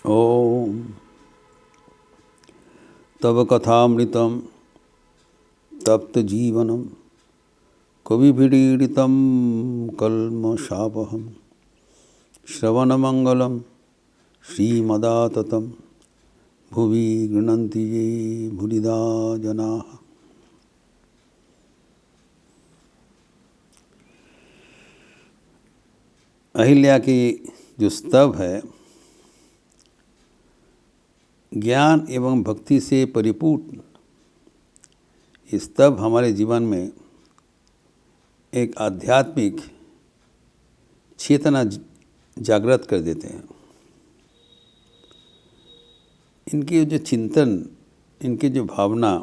ओम तव कथामृतं तप्त जीवनम कविभिरीडितं कल्मषापहं श्रवणमंगलं श्रीमदाततं भुवि गृह्णन्ति ये भूरिदा जनाः। अहिल्या की जो स्तव है, ज्ञान एवं भक्ति से परिपूर्ण ये स्तव हमारे जीवन में एक आध्यात्मिक चेतना जागृत कर देते हैं। इनके जो चिंतन, इनकी जो भावना,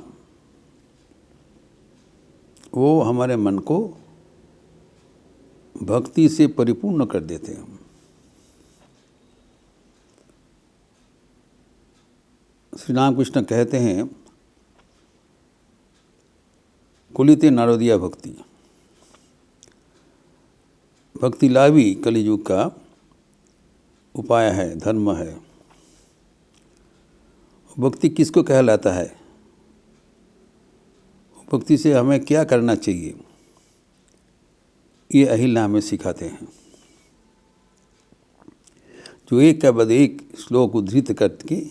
वो हमारे मन को भक्ति से परिपूर्ण कर देते हैं। श्री रामकृष्ण कहते हैं, कुलिते नारदिया भक्ति, भक्ति लाभी कलियुग का उपाय है, धर्म है। भक्ति किसको कहलाता है, भक्ति से हमें क्या करना चाहिए, ये अहिल्या हमें सिखाते हैं। जो एक के बाद एक श्लोक उद्धृत करके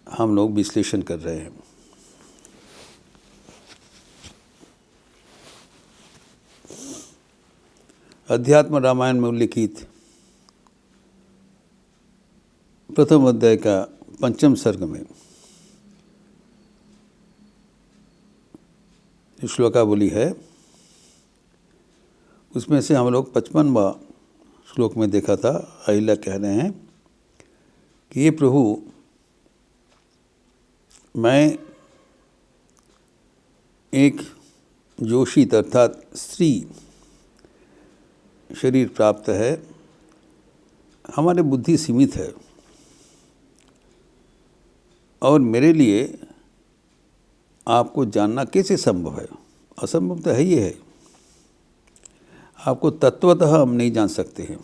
हम लोग विश्लेषण कर रहे हैं। अध्यात्म रामायण में उल्लिखित प्रथम अध्याय का 5वें सर्ग में जो श्लोकावली है, उसमें से हम लोग 55वां श्लोक में देखा था। अहिल्या कह रहे हैं कि ये प्रभु, मैं एक जोशित अर्थात स्त्री शरीर प्राप्त है, हमारी बुद्धि सीमित है और मेरे लिए आपको जानना कैसे संभव है। असंभव तो है ही है, आपको तत्वतः हम नहीं जान सकते हैं।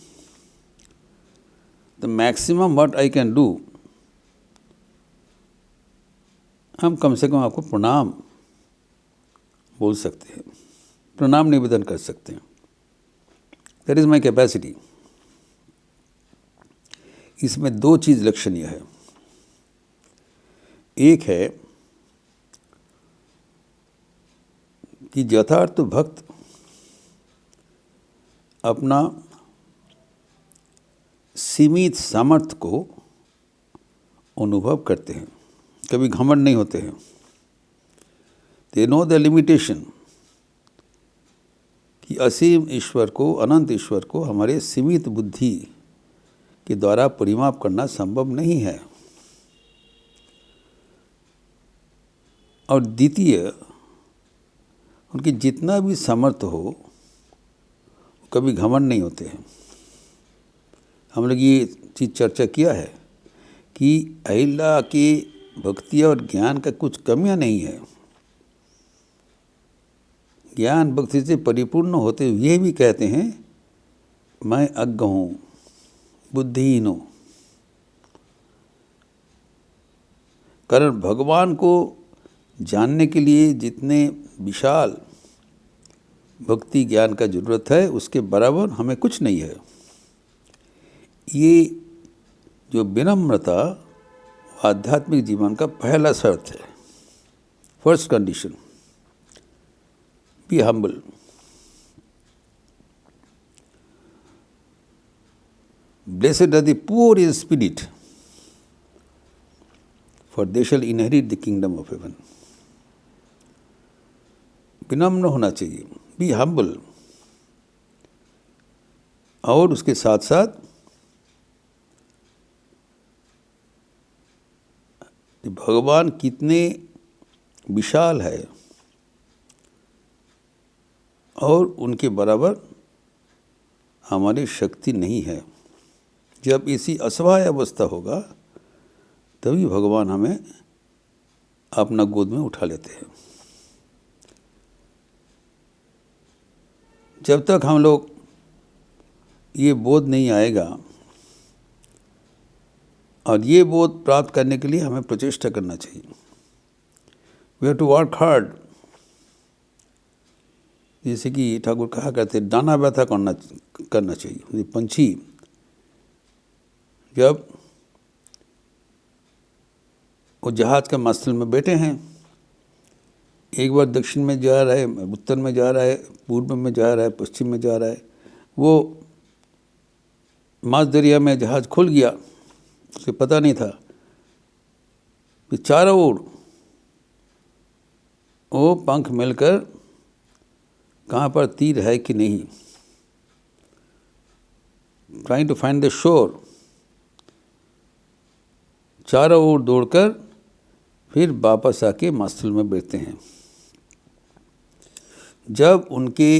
The maximum what I can do, हम कम से कम आपको प्रणाम बोल सकते हैं, प्रणाम निवेदन कर सकते हैं। That is my capacity. इसमें 2 चीज़ लक्षणीय है। एक है कि यथार्थ भक्त अपना सीमित सामर्थ्य को अनुभव करते हैं, कभी घमंड नहीं होते हैं। दे नो द लिमिटेशन, कि असीम ईश्वर को, अनंत ईश्वर को हमारे सीमित बुद्धि के द्वारा परिमाप करना संभव नहीं है। और द्वितीय, उनकी जितना भी सामर्थ्य हो, कभी घमंड नहीं होते हैं। हम लोग ये चीज़ चर्चा किया है कि अहिल्या की भक्ति और ज्ञान का कुछ कमियां नहीं है। ज्ञान भक्ति से परिपूर्ण होते हुए भी कहते हैं, मैं अज्ञ हूँ, बुद्धिहीन हूँ। कारण भगवान को जानने के लिए जितने विशाल भक्ति ज्ञान का जरूरत है, उसके बराबर हमें कुछ नहीं है। ये जो विनम्रता आध्यात्मिक जीवन का पहला शर्त है, first condition. Be humble. Blessed are the poor in spirit, for they shall inherit the kingdom of heaven. विनम्र होना चाहिए, बी हम्बल। और उसके साथ साथ भगवान कितने विशाल है और उनके बराबर हमारी शक्ति नहीं है। जब इसी असहाय अवस्था होगा, तभी भगवान हमें अपना गोद में उठा लेते हैं। जब तक हम लोग ये बोध नहीं आएगा और ये बोध प्राप्त करने के लिए हमें प्रचेष्टा करना चाहिए। We have to work hard. जैसे कि ठाकुर कहा करते दाना व्यथा करना चाहिए। ये पंछी जब वो जहाज का मस्तल में बैठे हैं, एक बार दक्षिण में जा रहा है, उत्तर में जा रहा है, पूर्व में जा रहा है, पश्चिम में जा रहा है, वो माझ दरिया में जहाज खुल गया, उसे पता नहीं था कि चारों ओर वो पंख मिलकर कहाँ पर तीर है कि नहीं, trying to find the shore, चारों ओर दौड़कर फिर वापस आके मस्तल में बैठते हैं। जब उनके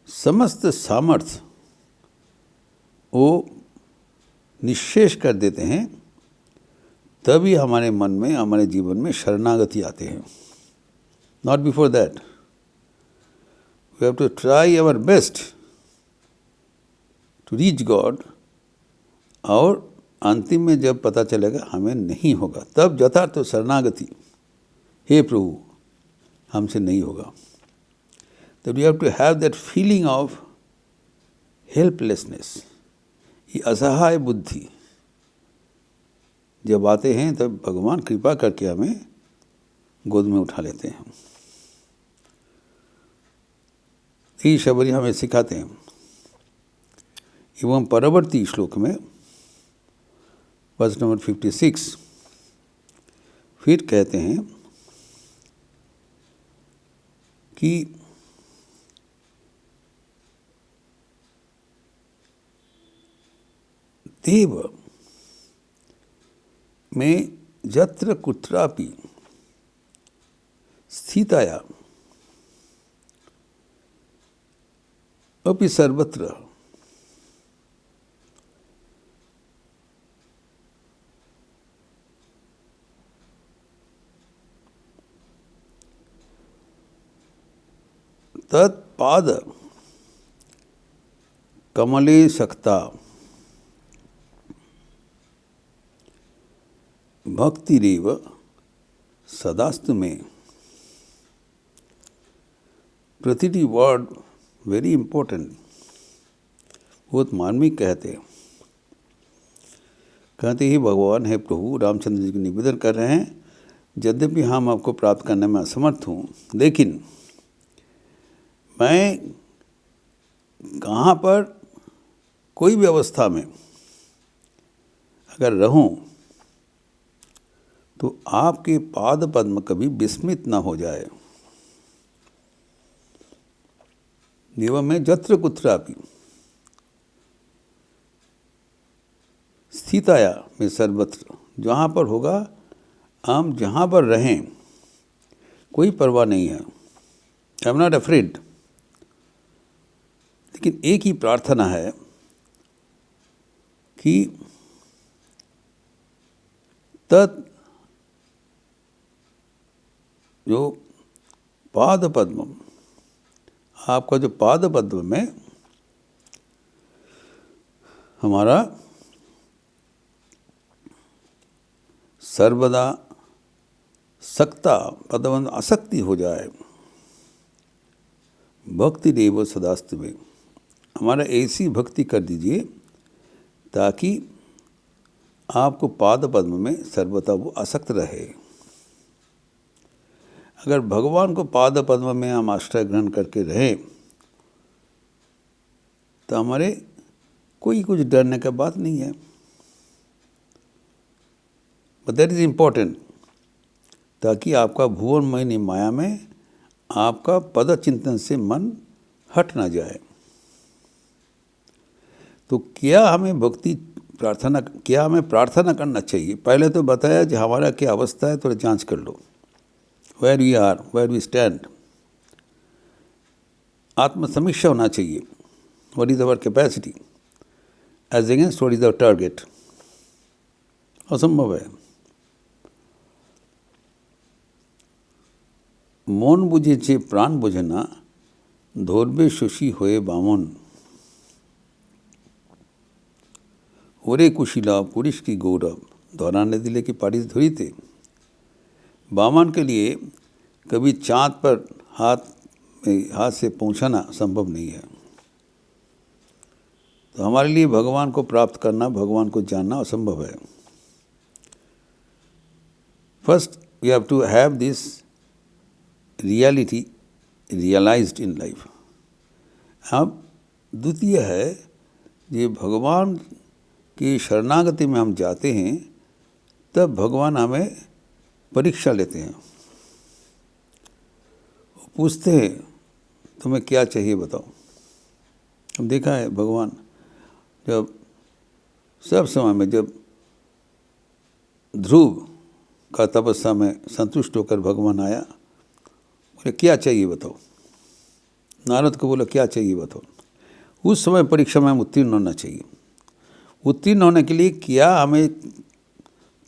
समस्त सामर्थ्य वो निश्शेष कर देते हैं, तभी हमारे मन में, हमारे जीवन में शरणागति आते हैं। Not before that. We have to try our best to reach God, और अंतिम में जब पता चलेगा हमें नहीं होगा, तब यथार्थ शरणागति, हे प्रभु हमसे नहीं होगा। तो we have to have that feeling of helplessness. ये असहाय बुद्धि जब आते हैं तब भगवान कृपा करके हमें गोद में उठा लेते हैं। ये शबरी हमें सिखाते हैं। एवं परवर्ती श्लोक में वर्स नंबर 56 फिर कहते हैं कि देव में यत्र कुत्रापि स्थिताया अपि सर्वत्र तत्पाद कमले सक्ता भक्तिरेव सदास्तु में। प्रतिटी वर्ड वेरी इंपॉर्टेंट, बहुत मार्मिक कहते ही भगवान है प्रभु रामचंद्र जी को निवेदन कर रहे हैं, यद्यपि हम आपको प्राप्त करने में असमर्थ हूँ, लेकिन मैं कहाँ पर कोई भी अवस्था में अगर रहूं तो आपके पाद पद्म कभी विस्मित न हो जाए। देव में यत्र कुत्रापि स्थिताया में सर्वत्र, जहाँ पर होगा, हम जहाँ पर रहें कोई परवाह नहीं है। I am not afraid. लेकिन एक ही प्रार्थना है कि तत् जो पाद पद्म, आपका जो पाद पद्म में हमारा सर्वदा सक्ता पदवंत आसक्ति हो जाए। भक्ति देव सदास्तु में, हमारा ऐसी भक्ति कर दीजिए ताकि आपको पाद पद्म में सर्वदा वो आसक्त रहे। अगर भगवान को पाद पद्म में हम आश्रय ग्रहण करके रहें तो हमारे कोई कुछ डरने का बात नहीं है। बट दैट इज इम्पोर्टेंट, ताकि आपका भुवनमयी माया में आपका पद चिंतन से मन हट ना जाए। तो क्या हमें प्रार्थना करना चाहिए? पहले तो बताया कि हमारा क्या अवस्था है, थोड़ा जांच कर लो। Where we are, where we stand. आत्मसमीक्षा होना चाहिए। What is our capacity as against what is our target. असंभव है। मन बुझेছে प्राण বোঝে না, ধরবে শশী হয়ে বামন। ওরে কুশীলা पुरुष की गौरव दोहराने दिले की पारिस धुरी थे। वामन के लिए कभी चाँद पर हाथ से पहुँचाना संभव नहीं है। तो हमारे लिए भगवान को प्राप्त करना, भगवान को जानना असंभव है। First we have to have this reality realised in life. अब द्वितीय है, ये भगवान की शरणागति में हम जाते हैं तब भगवान हमें परीक्षा लेते हैं, पूछते हैं तुम्हें क्या चाहिए बताओ। हम देखा है भगवान जब सब समय में, जब ध्रुव का तपस्या में संतुष्ट होकर भगवान आया, बोले क्या चाहिए बताओ। नारद को बोला क्या चाहिए बताओ। उस समय परीक्षा में हम उत्तीर्ण होना चाहिए। उत्तीर्ण होने के लिए क्या हमें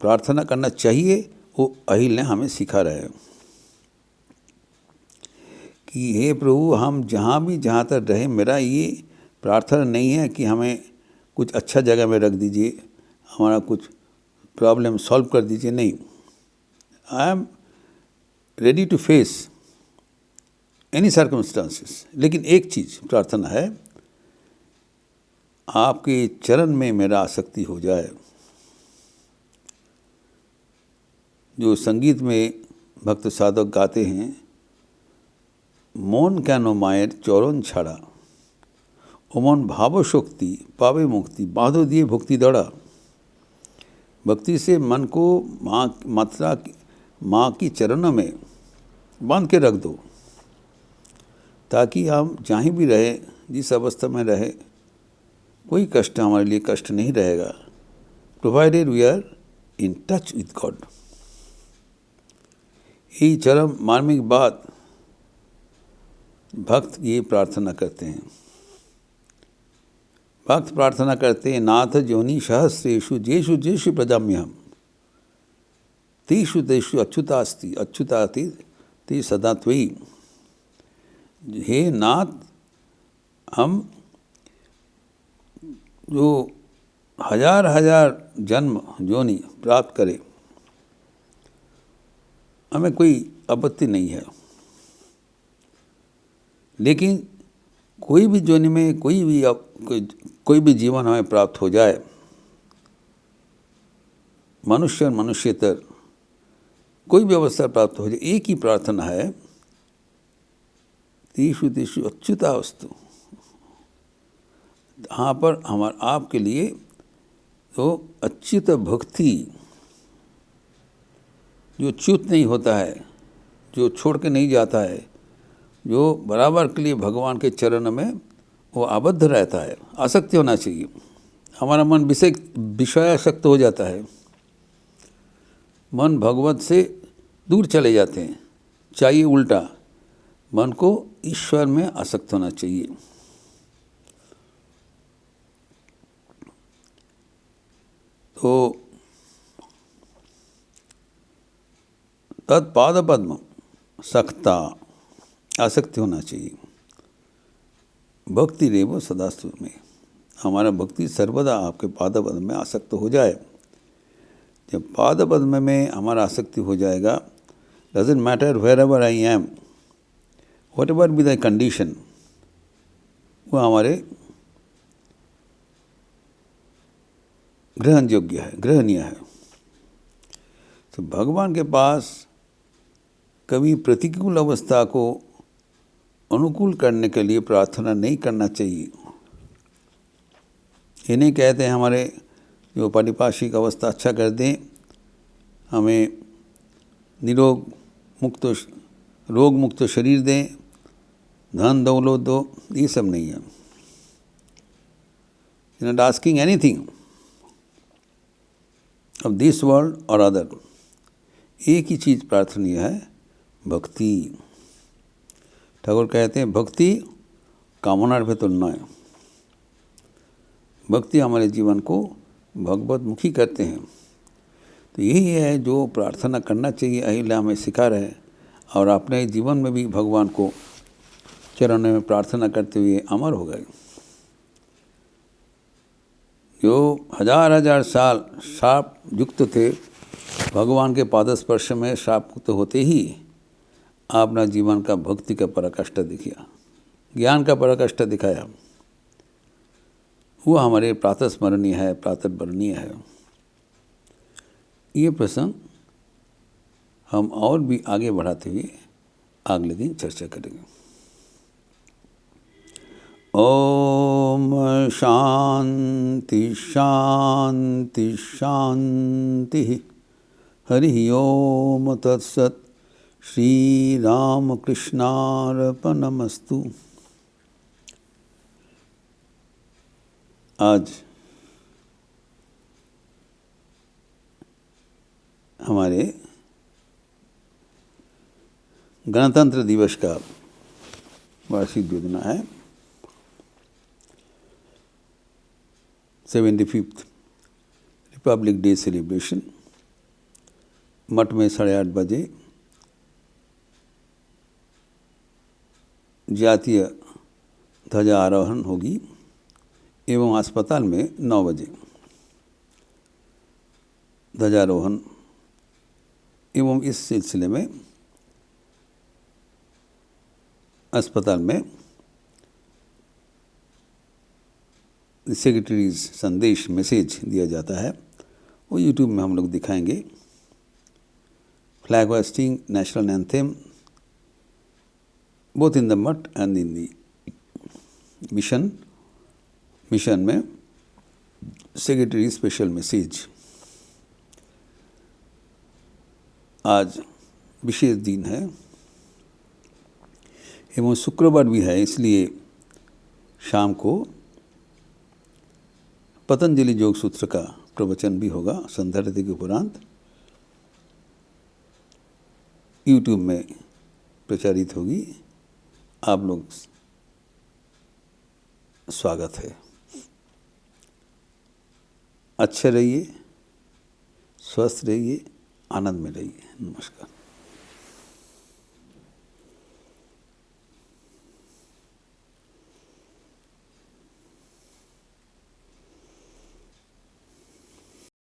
प्रार्थना करना चाहिए, वो अहिल ने हमें सिखा रहे हैं कि हे प्रभु, हम जहाँ तक रहे, मेरा ये प्रार्थना नहीं है कि हमें कुछ अच्छा जगह में रख दीजिए, हमारा कुछ प्रॉब्लम सॉल्व कर दीजिए, नहीं। I am ready to face any circumstances. लेकिन एक चीज़ प्रार्थना है, आपके चरण में मेरा आसक्ति हो जाए। जो संगीत में भक्त साधक गाते हैं, মন কেন মায়ের চরণ ছাড়া, ओमन भाव शक्ति पावे मुक्ति, बांधो दिए भक्ति दड़ा। भक्ति से मन को माँ की चरणों में बांध के रख दो, ताकि हम जहाँ भी रहे, जिस अवस्था में रहे, कोई कष्ट हमारे लिए कष्ट नहीं रहेगा, provided we are in touch with God. यही चरम मार्मिक बात भक्त ये प्रार्थना करते हैं। भक्त प्रार्थना करते हैं, नाथ जोनि सहस्रेषु जेषु जेषु प्रजाम्यहम् तेषु तेषु अच्युतास्ति अच्युताति ते सदा त्वयि। हे नाथ, हम जो हजार हजार जन्म जोनि प्राप्त करें, हमें कोई आपत्ति नहीं है, लेकिन कोई भी जोनि में कोई भी जीवन हमें प्राप्त हो जाए, मनुष्य और मनुष्यतर कोई भी अवस्था प्राप्त हो जाए, एक ही प्रार्थना है, तीसु तीसु अच्युता वस्तु। यहाँ पर आपके लिए तो अच्युत भक्ति, जो च्युत नहीं होता है, जो छोड़ के नहीं जाता है, जो बराबर के लिए भगवान के चरण में वो आबद्ध रहता है। आसक्ति होना चाहिए। हमारा मन विषयासक्त हो जाता है, मन भगवत से दूर चले जाते हैं। चाहिए उल्टा, मन को ईश्वर में आसक्त होना चाहिए। तो तत्पाद पद्म सख्ता आसक्ति होना चाहिए। भक्ति रेव सदास्तु में, हमारा भक्ति सर्वदा आपके पाद पद्म में आसक्त हो जाए। जब पाद पद्म में हमारा आसक्ति हो जाएगा, doesn't matter wherever I am, whatever be the condition, वो हमारे ग्रहण योग्य है, ग्रहणीय है। तो भगवान के पास कभी प्रतिकूल अवस्था को अनुकूल करने के लिए प्रार्थना नहीं करना चाहिए। ये नहीं कहते हैं हमारे जो पारिपार्श्विक अवस्था अच्छा कर दें, हमें रोग मुक्त शरीर दें, धन दौलत दो, ये सब नहीं है। You not asking anything of this world और अदर। एक ही चीज़ प्रार्थनीय है, भक्ति। ठाकुर कहते हैं भक्ति कामनार भेतर नय। भक्ति हमारे जीवन को भगवत मुखी करते हैं। तो यही है जो प्रार्थना करना चाहिए, अहिल्या हमें सिखा रहे। और अपने जीवन में भी भगवान को चरणों में प्रार्थना करते हुए अमर हो गए। जो हजार हजार साल शाप युक्त थे, भगवान के पादस्पर्श में शाप मुक्त होते ही आपने जीवन का भक्ति का पराकाष्ठा दिखाया, ज्ञान का पराकाष्ठा दिखाया। वो हमारे प्रातः स्मरणीय है, प्रातःवरणीय है। ये प्रसंग हम और भी आगे बढ़ाते हुए अगले दिन चर्चा करेंगे। ओम शांति शांति शांति। हरि ओम तत्सत। श्री रामकृष्णार्पणमस्तु। आज हमारे गणतंत्र दिवस का वार्षिक योजना है, 75th रिपब्लिक डे सेलिब्रेशन। मठ में 8:30 बजे जातीय ध्वजा आरोहण होगी एवं अस्पताल में 9 बजे ध्वजारोहण। एवं इस सिलसिले में अस्पताल में सेक्रेटरीज संदेश मैसेज दिया जाता है, वो यूट्यूब में हम लोग दिखाएंगे। Flag hosting, national anthem, both in the मठ एंड इन द मिशन में सेक्रेटरी स्पेशल मैसेज। आज विशेष दिन है एवं शुक्रवार भी है, इसलिए शाम को पतंजलि योग सूत्र का प्रवचन भी होगा संध्या आरती के उपरांत, यूट्यूब में प्रचारित होगी। आप लोग स्वागत है। अच्छे रहिए, स्वस्थ रहिए, आनंद में रहिए। नमस्कार।